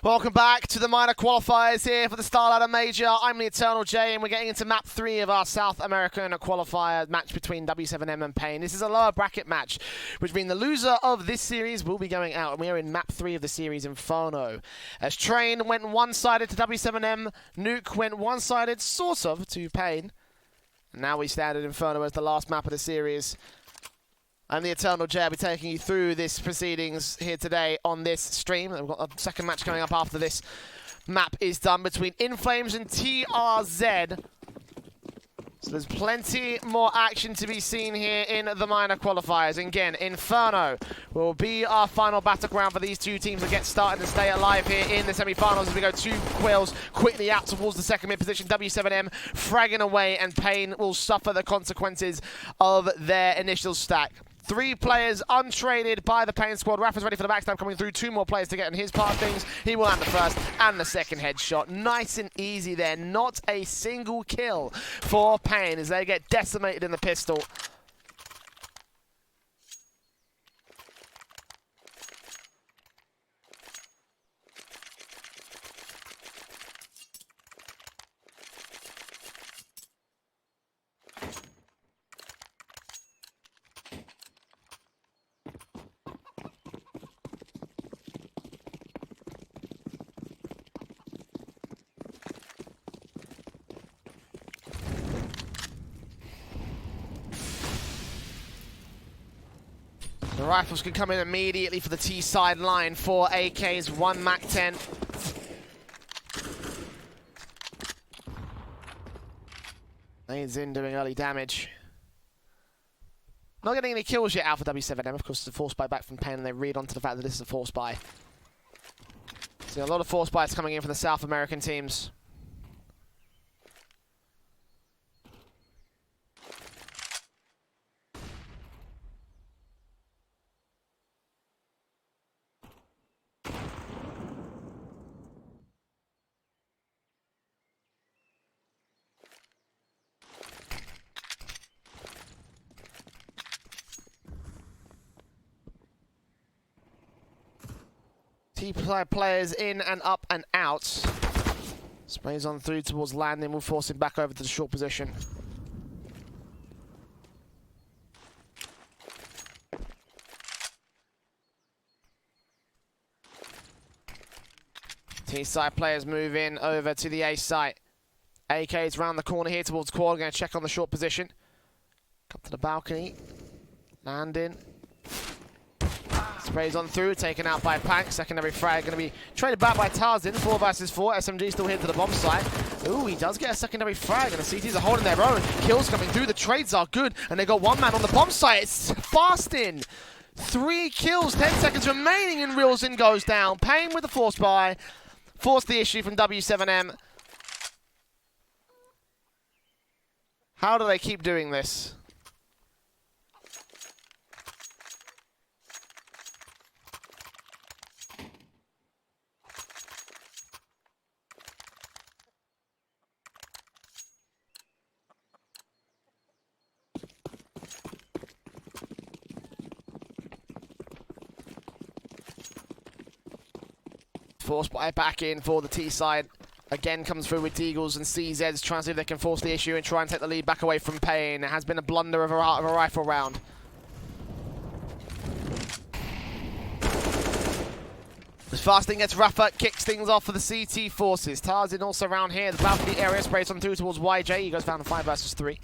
Welcome back to the minor qualifiers here for the StarLadder Major. I'm the Eternal J, and we're getting into map 3 of our South American qualifier match between W7M and paiN. This is a lower bracket match, which means the loser of this series will be going out, and we are in map 3 of the series, Inferno. As Train went one-sided to W7M, Nuke went one-sided, sort of, to paiN. And now we stand at Inferno as the last map of the series. I'm the Eternal J. I'll be taking you through this proceedings here today on this stream. We've got a second match coming up after this map is done between InFlames and TRZ. So there's plenty more action to be seen here in the minor qualifiers. And again, Inferno will be our final battleground for these two teams to get started and stay alive here in the semi-finals as we go 2 Quills quickly out towards the second mid position. W7M fragging away, and paiN will suffer the consequences of their initial stack. 3 players untraded by the paiN squad. Rafa's ready for the backstab coming through. 2 more players to get in his part of things. He will land the first and the second headshot. Nice and easy there. Not a single kill for paiN as they get decimated in the pistol. The rifles can come in immediately for the T side line for AK's 1 MAC-10. Lane's in doing early damage. Not getting any kills yet out for W7M. Of course, it's a force buy back from paiN, and they read onto the fact that this is a force buy. See a lot of force buys coming in from the South American teams. Players in and up and out. Sprays on through towards landing, will force him back over to the short position. T-side players move in over to the A site. AK's round the corner here towards quad, going to check on the short position. Come to the balcony. Landing. Sprays on through, taken out by paiN. Secondary frag going to be traded back by Tarzan. 4 versus 4. SMG still here to the bomb site. Ooh, he does get a secondary frag, and the CTs are holding their own. Kills coming through. The trades are good, and they got 1 man on the bomb site. It's fasting. 3 kills, 10 seconds remaining, and Rilson goes down. paiN with the force buy. Forced the issue from W7M. How do they keep doing this? Force buy back in for the T side. Again comes through with Deagles and CZs, trying to see if they can force the issue and try and take the lead back away from paiN. It has been a blunder of a rifle round. As Fasting gets Rafa, kicks things off for the CT forces. Tarzan also around here. The balcony area sprays on through towards YJ. He goes down to 5 versus 3.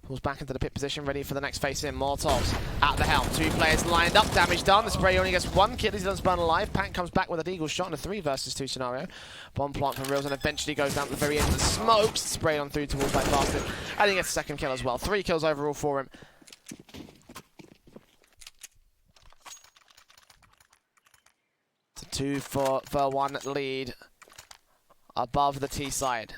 Pulls back into the pit position, ready for the next face in. Molotovs at the helm. 2 players lined up, damage done. The spray only gets 1 kill. He doesn't burn alive. paiN comes back with a Deagle shot in a 3 versus 2 scenario. Bomb plant from Reels and eventually goes down to the very end of the smokes. Spray on through towards by Bastard. And he gets a 2nd kill as well. 3 kills overall for him. It's a 2 for 1 lead above the T side.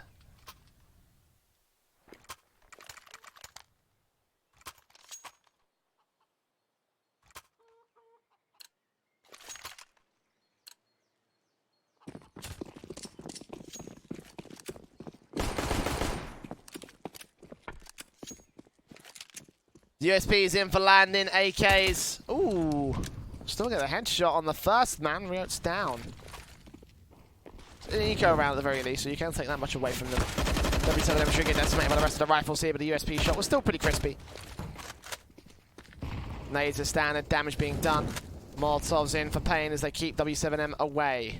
USP's in for landing, AKs. Ooh, still get a headshot on the first man. It's down. an eco round at the very least, so you can't take that much away from them. W7M should get decimated by the rest of the rifles here, but the USP shot was still pretty crispy. Nades are standard, damage being done. Molotovs in for paiN as they keep W7M away.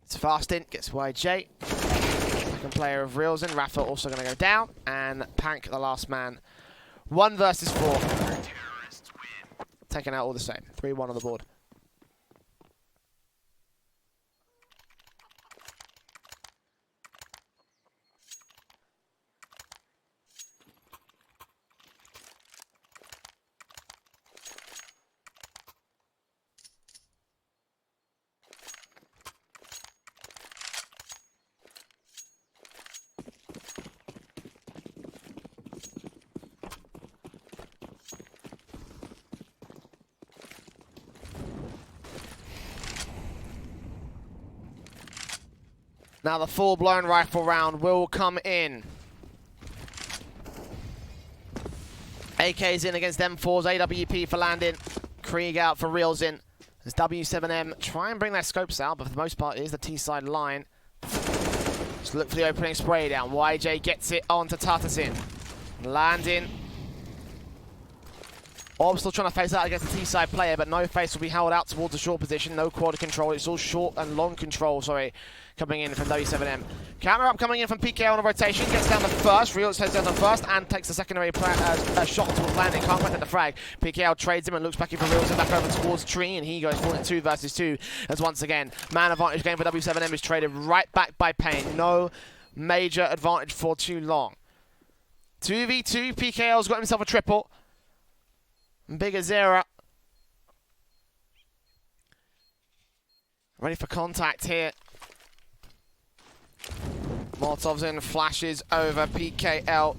It's fast in, gets YJ. Second player of Reels in. Rafa also going to go down. And Pank, the last man. 1 versus 4. Taken out all the same. 3-1 on the board. Now the full-blown rifle round will come in. AK's in against M4s, AWP for landing. Krieg out for Reels in. As W7M try and bring their scopes out, but for the most part it is the T-side line. Just look for the opening spray down. YJ gets it onto Tartasin. Landing. Orb still trying to face out against the T-side player, but no face will be held out towards the short position. No quad control. It's all short and long control, sorry, coming in from W7M. Counter up coming in from PK on a rotation. Gets down the first. Reels heads down the first and takes the secondary shot towards landing. Can't quite hit the frag. PKL trades him and looks back in for Reels and back over towards Tree, and he goes for it 2 versus 2. As once again, man advantage game for W7M is traded right back by paiN. No major advantage for too long. 2v2. PKL's got himself a triple. Big Azera. Ready for contact here. Molotov's in, flashes over PKL.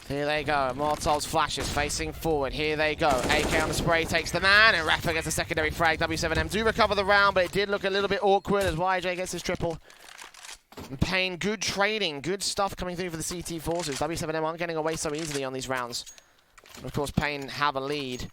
Here they go. Molotov's flashes facing forward. Here they go. AK on the spray takes the man, and Rafa gets a secondary frag. W7M do recover the round, but it did look a little bit awkward as YJ gets his triple. And paiN, good trading, good stuff coming through for the CT forces. W7M aren't getting away so easily on these rounds. And of course, paiN have a lead.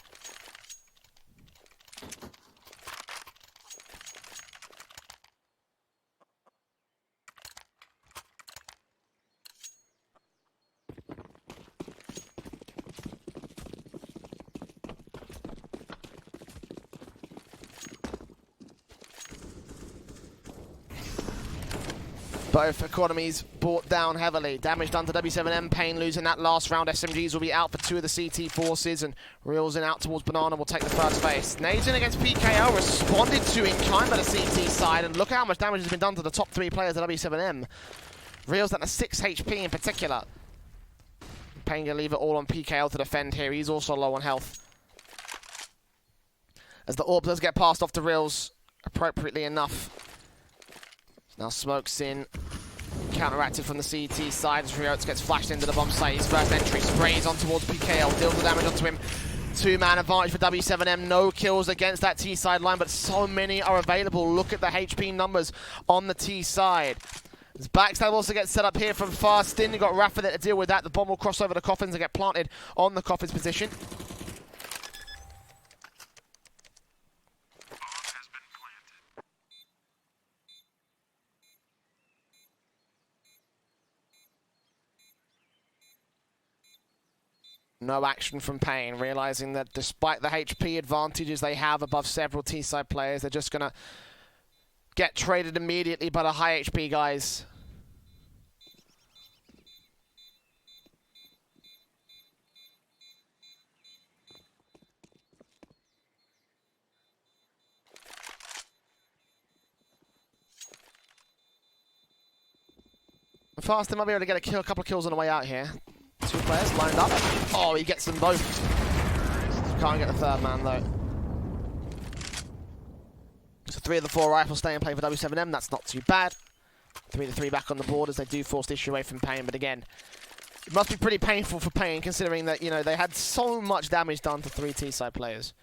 Both economies brought down heavily. Damage done to W7M. paiN losing that last round. SMGs will be out for 2 of the CT forces, and Reels in out towards Banana will take the first face. Nades in against PKO, responded to in kind by the CT side, and look how much damage has been done to the top 3 players of W7M. Reels down to 6 HP in particular. paiN gonna leave it all on PKL to defend here. He's also low on health. As the orb does get passed off to Reels, appropriately enough. Now smokes in, counteracted from the CT side as Riots gets flashed into the bomb site. His first entry sprays on towards PKL, deals the damage onto him. 2-man advantage for W7M, no kills against that T side line, but so many are available. Look at the HP numbers on the T side. As backstab also gets set up here from fast in. You've got Rafa there to deal with that. The bomb will cross over the coffins and get planted on the coffins position. No action from paiN, realizing that despite the HP advantages they have above several T-side players, they're just going to get traded immediately by the high HP guys. Fast, they might be able to get a couple of kills on the way out here. 2 players lined up. Oh, he gets them both. Can't get the 3rd man, though. So 3 of the 4 rifles stay in play for W7M. That's not too bad. 3 to 3 back on the board as they do force the issue away from paiN. But again, it must be pretty painful for paiN, considering that, you know, they had so much damage done to 3 T-side players.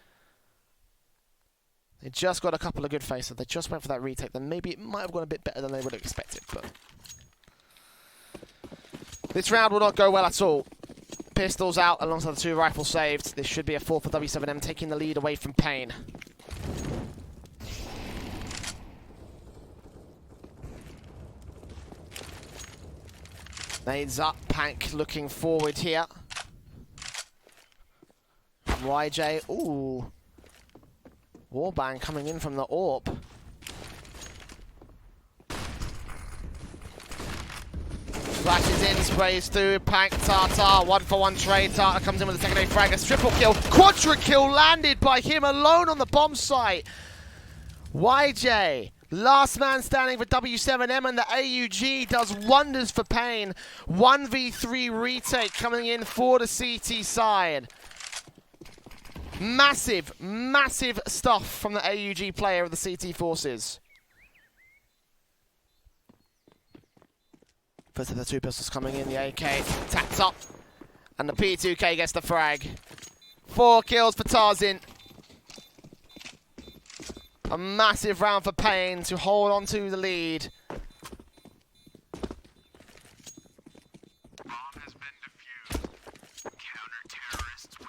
They just got a couple of good faces. They just went for that retake. Then maybe it might have gone a bit better than they would have expected, but this round will not go well at all. pistols out alongside the 2 rifles saved. This should be a 4 for W7M, taking the lead away from paiN. Nades up, Pank looking forward here. YJ, ooh. Warbang coming in from the AWP. Flashes in, sprays through, Pank, Tata, 1-for-1 trade. Tata comes in with a secondary frag, a triple kill. Quadra kill landed by him alone on the bomb site. YJ, last man standing for W7M, and the AUG does wonders for paiN. 1v3 retake coming in for the CT side. Massive, massive stuff from the AUG player of the CT forces. First of the 2 pistols coming in, the AK tapped up, and the P2K gets the frag. 4 kills for Tarzin. A massive round for paiN to hold on to the lead. Bomb has been defused. Counter-terrorists win.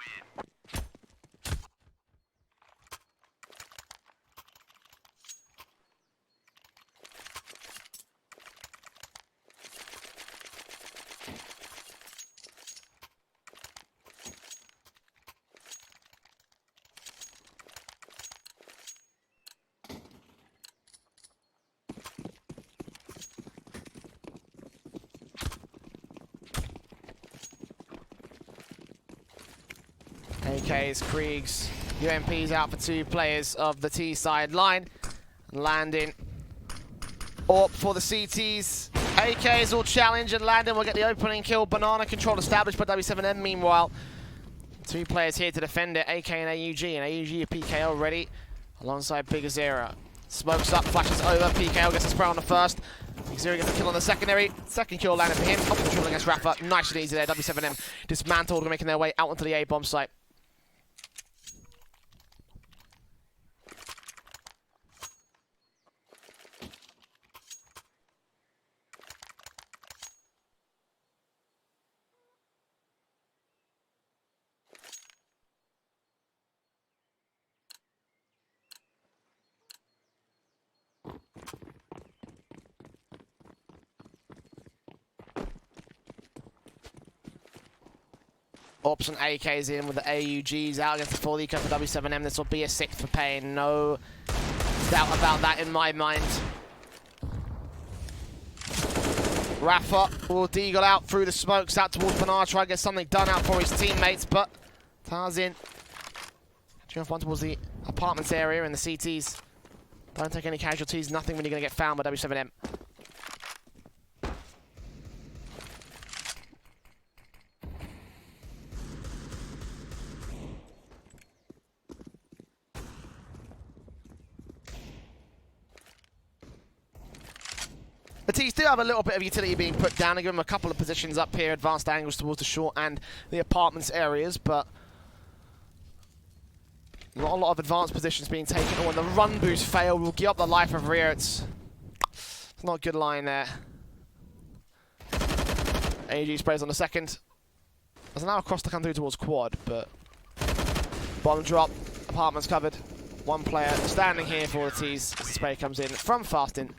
AKs, Kriegs, UMPs out for 2 players of the T side line. Landing. AWP for the CTs. AKs will challenge, and Landon will get the opening kill. Banana control established by W7M. Meanwhile, 2 players here to defend it, AK and AUG. And AUG a PKO ready alongside Big Azera. Smokes up, flashes over. PKO gets a spray on the first. Azera gets a kill on the secondary. Second kill landed for him. Up the triple against Rafa. Nice and easy there. W7M dismantled and making their way out onto the A bomb site. AWPs and AKs in with the AUGs out against the full eco for W7M. This will be a 6th for paiN. No doubt about that in my mind. Rafa will deagle out through the smokes out towards Bernard, try to get something done out for his teammates, but Tarzin trying to run towards the apartments area, and the CTs don't take any casualties. Nothing when you're going to get found by W7M. The T's do have a little bit of utility being put down. I give them a couple of positions up here, advanced angles towards the short and the apartments areas, but not a lot of advanced positions being taken. Oh, when the run boost failed, we'll give up the life of rear. It's not a good line there. AG sprays on the second. There's now a cross to come through towards quad, but bottom drop, apartments covered. 1 player standing here for the T's as the spray comes in from Fastin.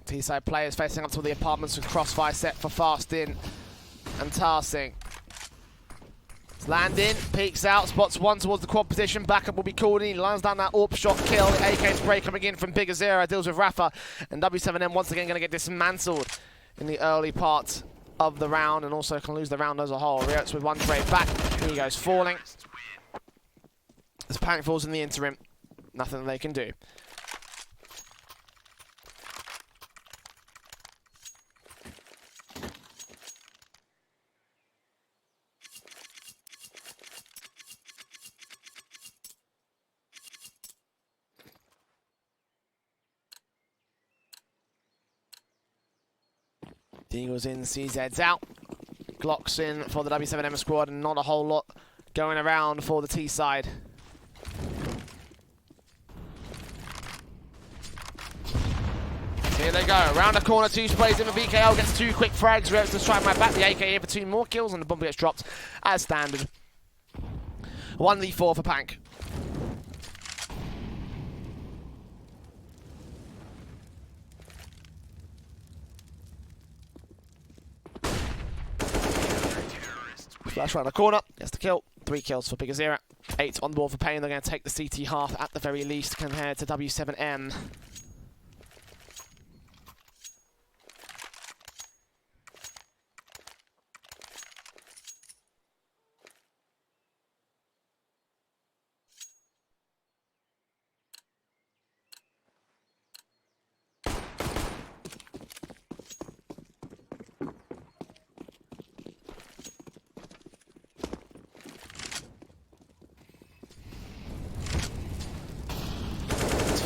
T-side players facing up to the apartments with crossfire set for Fastin and Tarsing. Landing, peeks out, spots 1 towards the quad position. Backup will be called in. He lines down that AWP shot kill. The AK spray coming in from Big Azera, deals with Rafa, and W7M once again going to get dismantled in the early part of the round, and also can lose the round as a whole. Riots with 1 spray back. He goes falling. As panic falls in the interim, nothing that they can do. Eagles in, CZ's out. Glocks in for the W7M squad, and not a whole lot going around for the T side. Here they go, around the corner, 2 sprays in for BKL, gets 2 quick frags, Reps to strike my back, the AK here for 2 more kills, and the bomb gets dropped as standard. 1v4 for paiN. Flash around the corner, gets the kill. 3 kills for paiN. 8 on the board for paiN. They're going to take the CT half at the very least compared to W7M.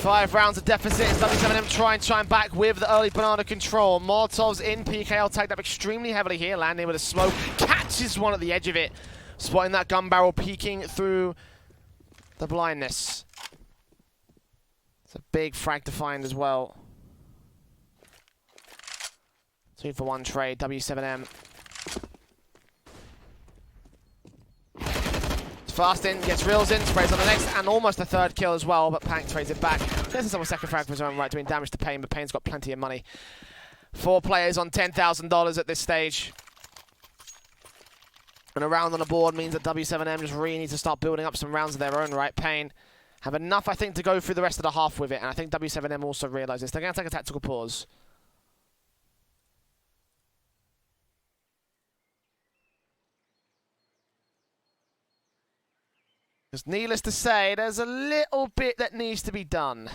Five rounds of deficit as W7M try and chime back with the early banana control. Molotov's in, PKL tagged up extremely heavily here, landing with a smoke, catches one at the edge of it, spotting that gun barrel peeking through the blindness. It's a big frag to find as well. 2-for-1 trade, W7M. Fast in, gets reels in, sprays on the next, and almost a 3rd kill as well, but paiN trades it back. There's a second frag for his own right, doing damage to paiN, but paiN's got plenty of money. 4 players on $10,000 at this stage. And a round on the board means that W7M just really needs to start building up some rounds of their own right. paiN have enough, I think, to go through the rest of the half with it, and I think W7M also realises they're going to take a tactical pause. Because needless to say, there's a little bit that needs to be done.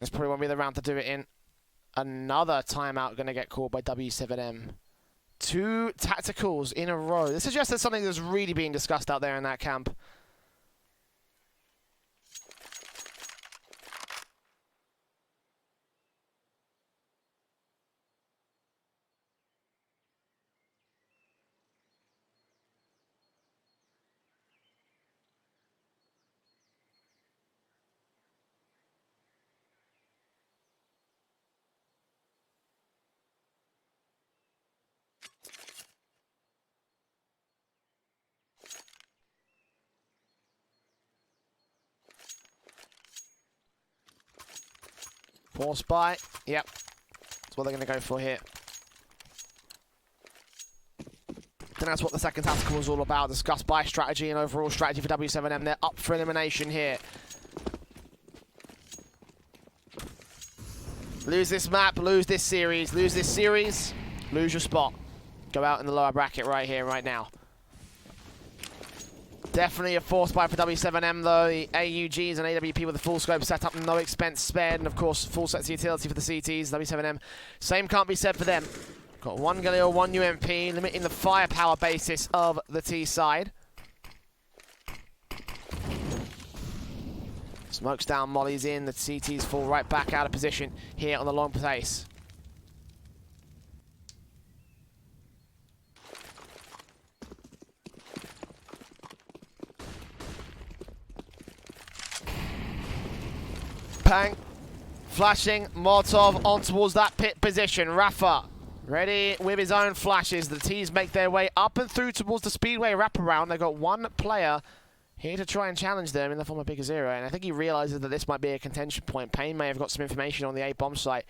This probably won't be the round to do it in. Another timeout going to get called by W7M. 2 tacticals in a row. This suggests there's something that's really being discussed out there in that camp. Force buy. Yep. That's what they're going to go for here. And that's what the second tactical was all about. Discuss buy strategy and overall strategy for W7M. They're up for elimination here. Lose this map, lose this series. Lose this series, lose your spot. Go out in the lower bracket right here, right now. Definitely a force buy for W7M though. The AUGs and AWP with a full scope setup, no expense spared, and of course full sets of utility for the CTs. W7M, same can't be said for them. Got 1 Galil, 1 UMP, limiting the firepower basis of the T side. Smokes down, mollies in, the CTs fall right back out of position here on the long pace. paiN, flashing, Molotov on towards that pit position. Rafa, ready with his own flashes. The T's make their way up and through towards the speedway wraparound. They've got 1 player here to try and challenge them in the form of Big Zero, and I think he realizes that this might be a contention point. paiN may have got some information on the A bomb site.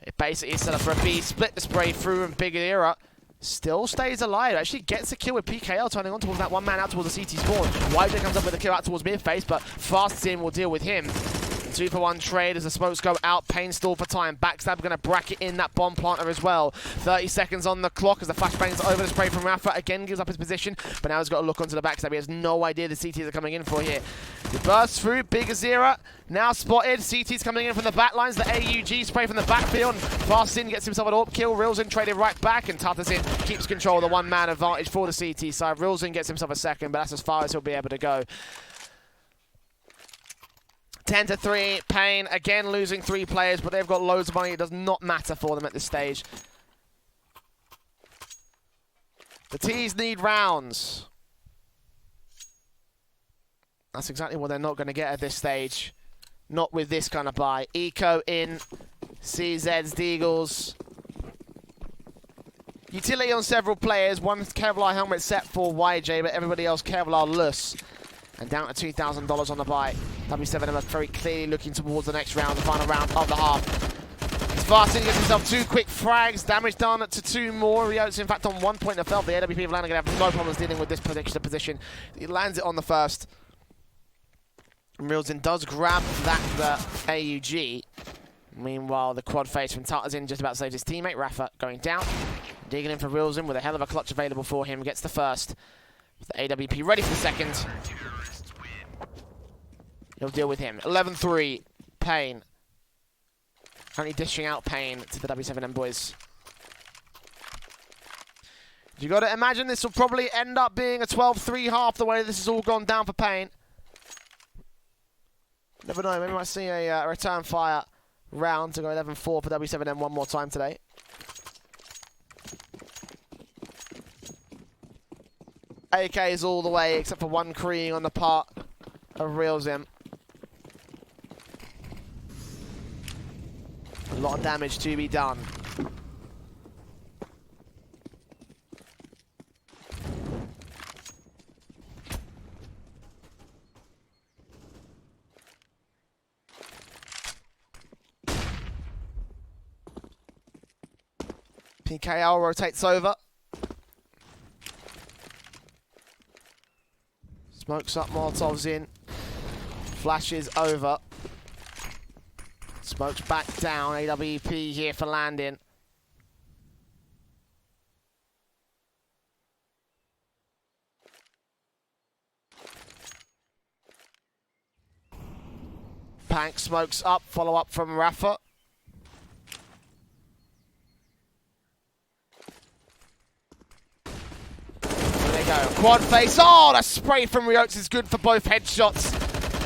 It basically is set up for a B, split the spray through, and Big Zero still stays alive. Actually gets a kill with PKL turning on towards that one man out towards the CT spawn. YJ comes up with a kill out towards mid face, but Fast in will deal with him. 2-for-1 trade as the smokes go out. paiN stall for time. Backstab going to bracket in that bomb planter as well. 30 seconds on the clock as the flashbangs over the spray from Rafa. Again gives up his position, but now he's got to look onto the backstab. He has no idea the CTs are coming in for here. He bursts through. Big Azira now spotted. CTs coming in from the back lines. The AUG spray from the backfield. Fastin gets himself an AWP kill. Rilzin traded right back, and Tartasin keeps control of the one-man advantage for the CT side. Rilzin gets himself a second, but that's as far as he'll be able to go. 10-3, paiN again losing 3 players, but they've got loads of money. It does not matter for them at this stage. The T's need rounds. That's exactly what they're not going to get at this stage. Not with this kind of buy. Eco in, CZ's Deagles. Utility on several players. One Kevlar helmet set for YJ, but everybody else Kevlar-less. And down to $2,000 on the buy. W7M are very clearly looking towards the next round, the final round of the half. Spartan gets himself 2 quick frags, damage done to 2 more. Rio's in fact on 1 point of felt. The AWP of Landon going to have no problems dealing with this particular position. He lands it on the first. And Rilzin does grab that AUG. Meanwhile, the quad face from Tartasin just about saves his teammate. Rafa going down. Digging in for Rilzin with a hell of a clutch available for him. Gets the first. The AWP ready for the second. He'll deal with him. 11-3, paiN. Currently dishing out paiN to the W7M boys. You got to imagine this will probably end up being a 12-3 half the way this has all gone down for paiN. Never know, maybe we might see a return fire round to go 11-4 for W7M one more time today. AKs all the way, except for one Kree on the part of Rilzin. A lot of damage to be done. PKL rotates over. Smokes up, Molotovs in. Flashes over. Smokes back down. AWP here for landing. Pank smokes up. Follow up from Rafa. Go. Quad face. Oh, the spray from Riots is good for both headshots.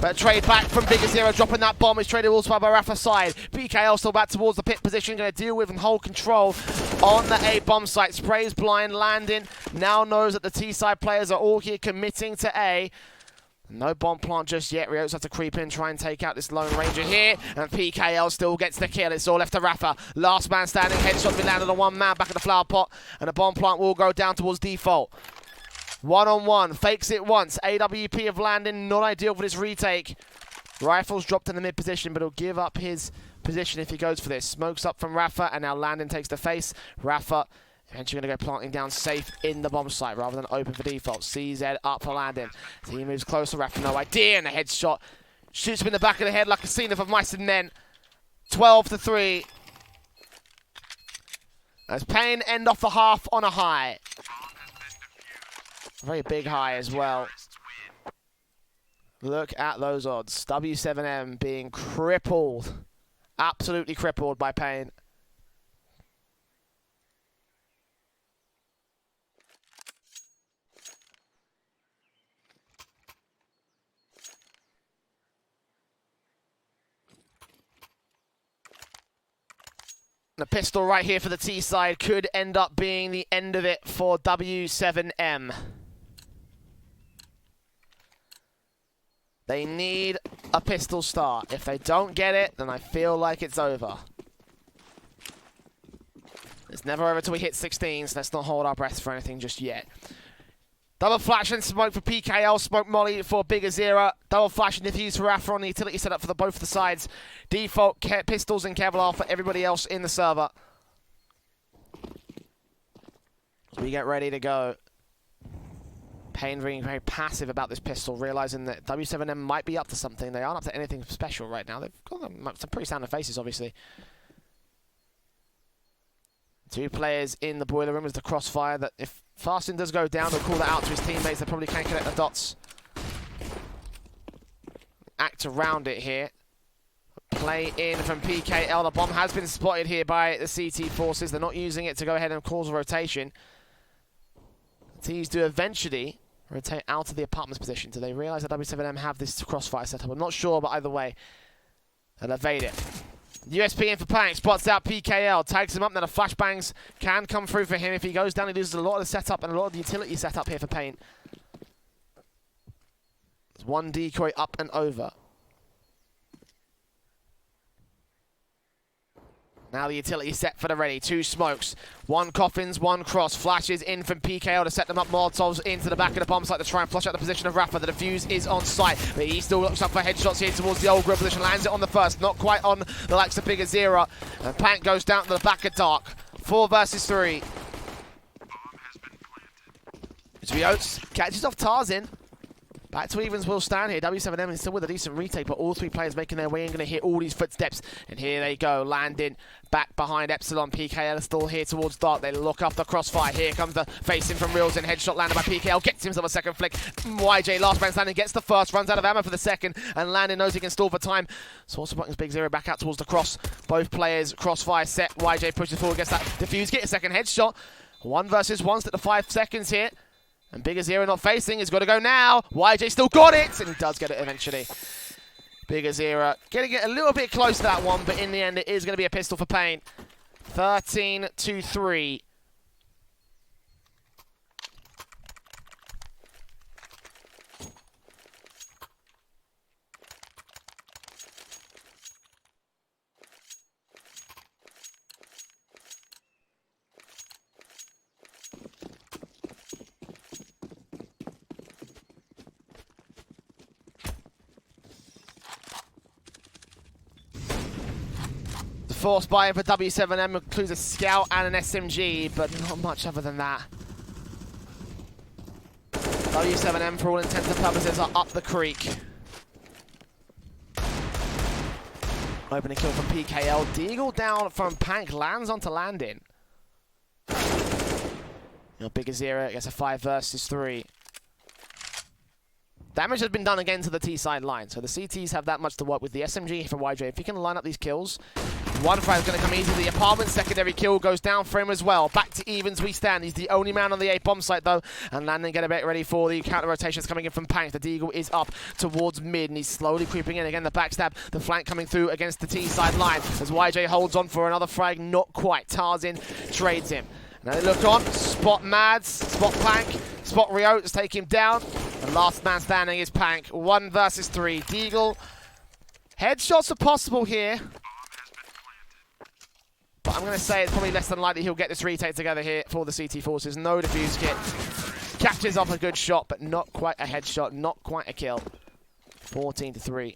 But trade back from Big Zero, dropping that bomb is traded also by Rafa's side. PKL still back towards the pit position, going to deal with and hold control on the A bomb site. Sprays blind, landing. Now knows that the T side players are all here committing to A. No bomb plant just yet. Riots have to creep in, try and take out this Lone Ranger here. And PKL still gets the kill. It's all left to Rafa. Last man standing. Headshot be landed on one man back at the flower pot. And the bomb plant will go down towards default. 1-on-1, fakes it once. AWP of landing, not ideal for this retake. Rifles dropped in the mid position, but he'll give up his position if he goes for this. Smokes up from Rafa, and now Landon takes the face. Rafa eventually going to go planting down safe in the bomb site rather than open for default. CZ up for Landon. So he moves closer. Rafa, no idea, and a headshot shoots him in the back of the head like a scene of mice and men. 12-3. As paiN end off the half on a high. Very big high as well. Look at those odds. W7M being crippled. Absolutely crippled by paiN. The pistol right here for the T side could end up being the end of it for W7M. They need a pistol start. If they don't get it, then I feel like it's over. It's never over till we hit 16, so let's not hold our breath for anything just yet. Double flash and smoke for PKL, smoke molly for Big Azera. Double flash and defuse for Rafa on the utility setup for both the sides. Default pistols and Kevlar for everybody else in the server. We get ready to go. paiN being very passive about this pistol, realizing that W7M might be up to something. They aren't up to anything special right now. They've got some pretty standard faces, obviously. 2 players in the boiler room as the crossfire that if Fastin does go down, they'll call that out to his teammates. They probably can't connect the dots. Act around it here. Play in from PKL. The bomb has been spotted here by the CT forces. They're not using it to go ahead and cause a rotation. Teams do eventually rotate out of the apartments position. Do they realize that W7M have this crossfire setup? I'm not sure, but either way, they'll evade it. USP in for paiN, spots out PKL, tags him up. Now the flashbangs can come through for him. If he goes down, he loses a lot of the setup and a lot of the utility setup here for paiN. There's 1 decoy up and over. Now the utility set for the ready. 2 smokes. 1 coffins, 1 cross. Flashes in from PKL to set them up. Molotovs into the back of the bomb site to try and flush out the position of Rafa. The defuse is on site, but he still looks up for headshots here towards the old grill position. Lands it on the first. Not quite on the likes of Big Azera. And paiN goes down to the back of Dark. 4 versus 3. Oates catches off Tarzan. Back to evens will stand here. W7M is still with a decent retake, but all 3 players making their way in, going to hit all these footsteps. And here they go, landing back behind Epsilon. PKL is still here towards Dark. They look up the crossfire. Here comes the facing from Reels and headshot landed by PKL. Gets himself a second flick. YJ, last man standing, gets the first, runs out of ammo for the second, and Landon knows he can stall for time. Source of buttons, Big Zero back out towards the cross. Both players, crossfire set. YJ pushes forward, gets that defuse, get a second headshot. 1 versus 1, stick to 5 seconds here. And Big Azera not facing, he's got to go now. YJ still got it, and he does get it eventually. Big Azera getting it a little bit close to that one, but in the end it is going to be a pistol for paiN. 13-3. Force buy for W7M includes a scout and an SMG, but not much other than that. W7M, for all intents and purposes, are up the creek. Opening kill from PKL. Deagle down from paiN, lands onto landing. Big Azera gets a 5 versus 3. Damage has been done again to the T-side line, so the CTs have that much to work with. The SMG for YJ, if he can line up these kills, 1 frag is going to come easy to the apartment. Secondary kill goes down for him as well. Back to evens we stand. He's the only man on the A bomb site though, and Landon get a bit ready for the counter rotations coming in from paiN. The Deagle is up towards mid, and he's slowly creeping in. Again, the backstab, the flank coming through against the T-side line as YJ holds on for another frag. Not quite. Tarzan trades him. Now they look on, spot Mads, spot Plank, spot Rio to take him down. The last man standing is paiN. 1 versus 3. Deagle. Headshots are possible here, but I'm going to say it's probably less than likely he'll get this retake together here for the CT forces. No defuse kit. Catches off a good shot, but not quite a headshot, not quite a kill. 14-3.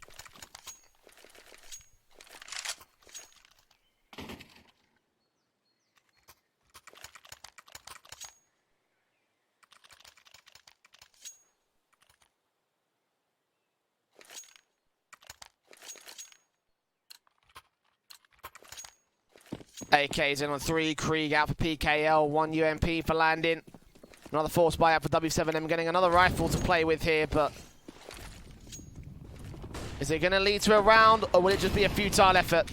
AK's in on 3, Krieg out for PKL, 1 UMP for landing. Another force buy out for W7M, getting another rifle to play with here, but is it going to lead to a round, or will it just be a futile effort?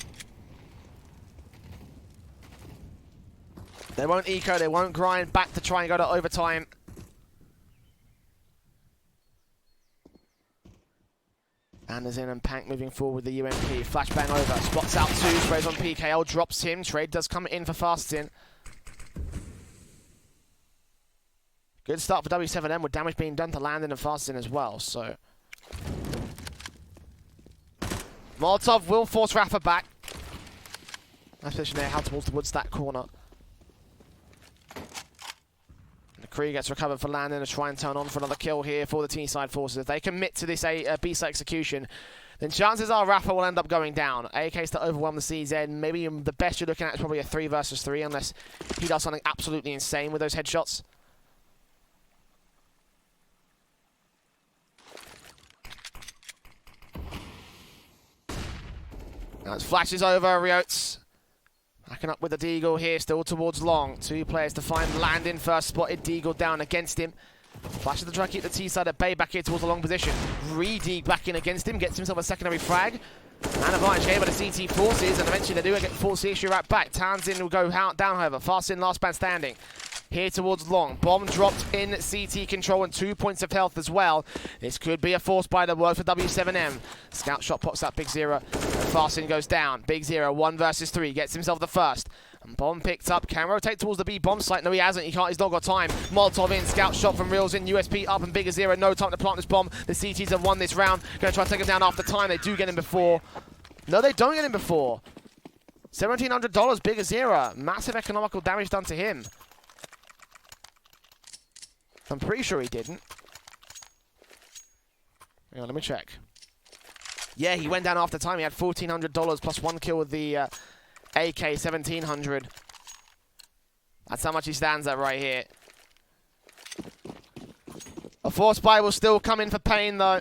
They won't eco, they won't grind back to try and go to overtime. Anderson and paiN moving forward with the UMP. Flashbang over. Spots out 2. Sprays on PKL. Drops him. Trade does come in for Fastin. Good start for W7M with damage being done to Landon and Fastin as well. So Molotov will force Rafa back. Nice position there. How towards that corner. Krieg gets recovered for landing to try and turn on for another kill here for the T-side forces. If they commit to this B-side execution, then chances are Rafa will end up going down. AK's to overwhelm the CZ. Maybe the best you're looking at is probably a 3 versus 3, unless he does something absolutely insane with those headshots. Now it flashes over Riots. Backing up with the Deagle here, still towards long. 2 players to find landing. First spotted, Deagle down against him. Flashes to try to keep the T-side at bay back here towards the long position. Re-Deag back in against him, gets himself a secondary frag. And advantage game by the CT forces, and eventually they do get force the issue right back. Townsend will go down, however. Fast in, last man standing. Here towards long. Bomb dropped in CT control and 2 points of health as well. This could be a force by the word for W7M. Scout shot pops up Big Zero. Fastin goes down. Big Zero, 1 versus 3. Gets himself the first. And Bomb picked up. Can rotate towards the B bomb site. No, he hasn't. He can't. He's not got time. Molotov in. Scout shot from Reels in. USP up and Big Zero. No time to plant this bomb. The CTs have won this round. Going to try to take him down after time. They do get him before. No, they don't get him before. $1,700 Big Zero. Massive economical damage done to him. I'm pretty sure he didn't. Hang on, let me check. Yeah, he went down after time. He had $1,400 plus 1 kill with the AK, $1,700. That's how much he stands at right here. A force buy will still come in for paiN though.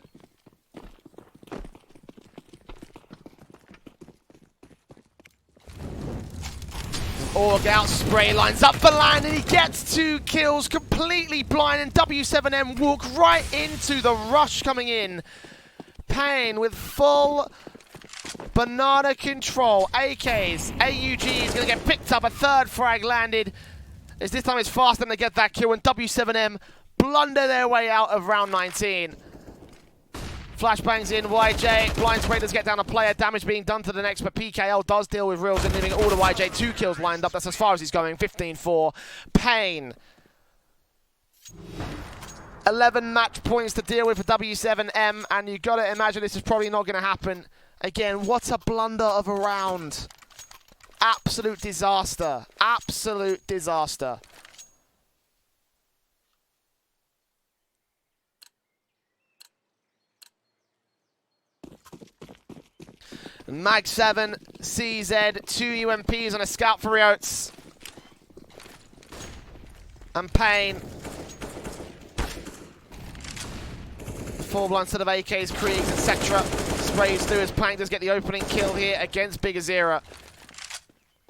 Org out, spray lines up for land, and he gets 2 kills, completely blind, and W7M walk right into the rush coming in. paiN with full banana control. AKs, AUG is going to get picked up, a 3rd frag landed. As this time it's faster to get that kill, and W7M blunder their way out of round 19. Flashbangs in, YJ, blind spray does get down a player, damage being done to the next, but PKL does deal with Reels and leaving all the YJ, 2 kills lined up, that's as far as he's going, 15-4. paiN. 11 match points to deal with for W7M, and you've got to imagine this is probably not going to happen. Again, what a blunder of a round. Absolute disaster. Absolute disaster. Mag 7, CZ, 2 UMPs and a scout for Riots. And paiN. Full blind set of AKs, Kriegs, etc. Sprays through as paiN does get the opening kill here against Big Azera.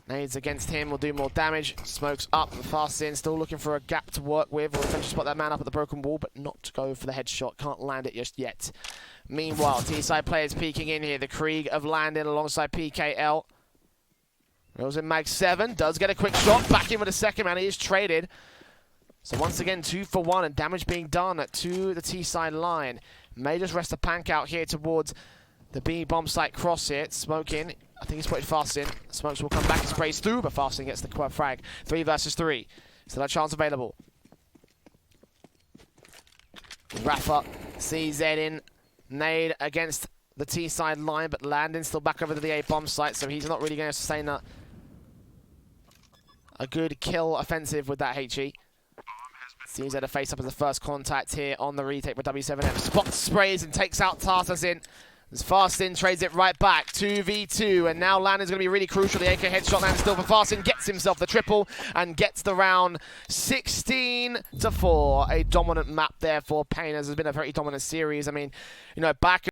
Nades against him will do more damage. Smokes up and fast in, still looking for a gap to work with. Will eventually spot that man up at the broken wall, but not go for the headshot. Can't land it just yet. Meanwhile, T-side players peeking in here. The Krieg of landing alongside PKL. Goes in Mag 7, does get a quick shot. Back in with a second man, he is traded. So once again, 2 for 1 and damage being done to the T-side line. May just rest a pank out here towards the B bomb site cross here. Smoke in. I think he's putting fast in. Smokes will come back and sprays through, but Fasting gets the frag. 3 versus 3. Still a chance available. Rafa, CZ in. Nade against the T-side line, but landing still back over to the A bomb site, so he's not really going to sustain a good kill offensive with that HE. Seems to face up as the first contact here on the retake with W7M. Spots, sprays, and takes out Tartas in. As Fastin trades it right back, 2v2, and now landing's going to be really crucial. The AK headshot land still for Fastin, gets himself the triple, and gets the round 16-4. A dominant map there for paiN, as has been a very dominant series. I mean, you know, back